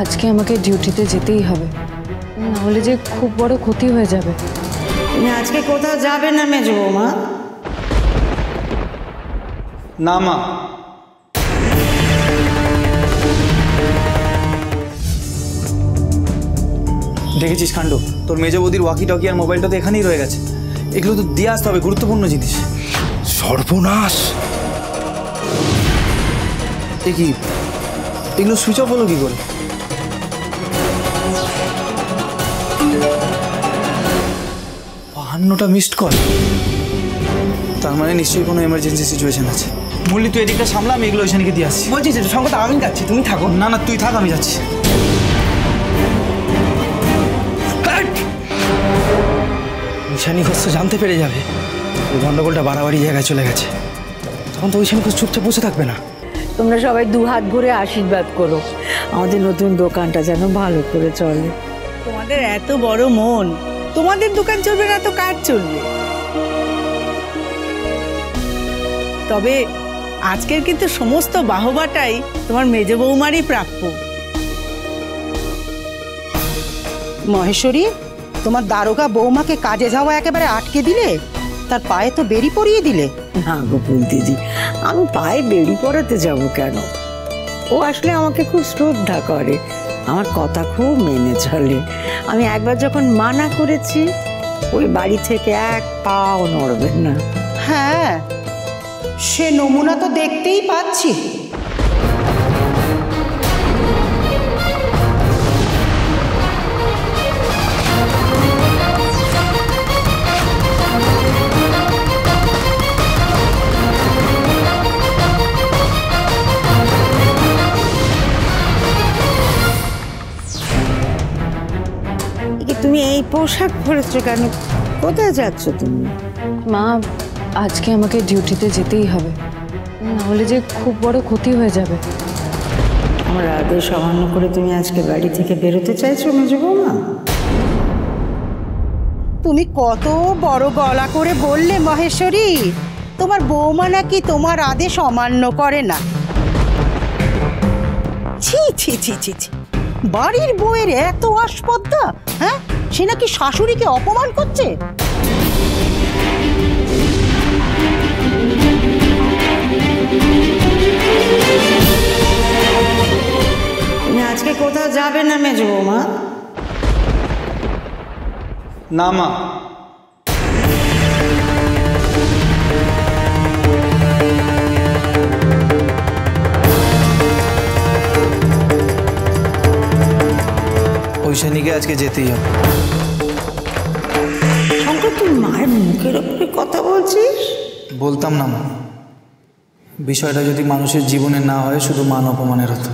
আজকে আমাকে ডিউটিতে যেতেই হবে, না হলে যে খুব বড় ক্ষতি হয়ে যাবে। তুমি আজকে কোথাও যাবে না মেজো বৌমা? না মা, দেখেছিস কাণ্ড, তোর মেজো বৌদির ওয়াকি টকি আর মোবাইলটা তো এখানেই রয়ে গেছে। এগুলো তো দিয়ে আসতে হবে, গুরুত্বপূর্ণ জিনিস। সর্বনাশ! এ কি, এগুলো সুইচ অফ হলো কি করে? বাহান্নটা মিসড কল, তার মানে নিশ্চয়ই কোনো এমার্জেন্সি সিচুয়েশন আছে। মুরলি তুই এদিকটা সামলা, আমি এগুলো ওইখানে দিয়ে আসছি। বলছি যে সঙ্গে তো আমি যাচ্ছি, তুমি থাকো। না না তুই থাক, আমি যাচ্ছি। ঈশানী ঘোষ তো জানতে পেরে যাবে ওই গন্ডগোলটা বাড়াবাড়ি জায়গায় চলে গেছে, তখন তো ঈশানী ঘোষ চুপচাপ বসে থাকবে না। তোমরা সবাই দু হাত ভরে আশীর্বাদ করো আমাদের নতুন দোকানটা যেন ভালো করে চলে। তোমাদের এত বড় মন, তোমাদের দোকান চলবে না তো কার চলবে? তবে আজকের কিন্তু সমস্ত বাহবাটাই তোমার মেজ বৌমারই প্রাপ্য। মহেশ্বরী, তোমার দারোগা বৌমাকে কাজে যাওয়া একেবারে আটকে দিলে, তার পায়ে তো বেড়ি পরিয়ে দিলে। না গোপুল দিদি, আমি পায়ে বেড়ি পরাতে যাব কেন? ও আসলে আমাকে খুব শ্রদ্ধা করে, আমার কথা খুব মেনে চলে। আমি একবার যখন মানা করেছি, ওই বাড়ি থেকে এক পাও নড়বে না। হ্যাঁ, সে নমুনা তো দেখতেই পাচ্ছি। তুমি এই পোশাক পরেছো কেন? কোথায় যাচ্ছ তুমি? মা, আজকে আমাকে ডিউটিতে যেতেই হবে, না হলে যে খুব বড় ক্ষতি হয়ে যাবে। আমার আদেশ অমান্য করে তুমি আজকে বাড়ি থেকে বেরোতে চাইছো মেজো বৌমা? তুমি কত বড় গলা করে বললে মহেশ্বরী, তোমার বৌমা নাকি তোমার আদেশ অমান্য করে না। ছি ছি ছি ছি ছি, বাড়ির বউয়ের এত আসপদ্দা! হ্যাঁ, সে নাকি শাশুড়িকে অপমান করছে। তুমি আজকে কোথাও যাবে না মেজো বৌমা? না মা, ঐশানীকে আজকে যেতেই হবে। শঙ্কর, তুই মায়ের মুখের ওপরে কথা বলছিস? বলতাম না মা, বিষয়টা যদি মানুষের জীবনে না হয় শুধু মান অপমানের হতো।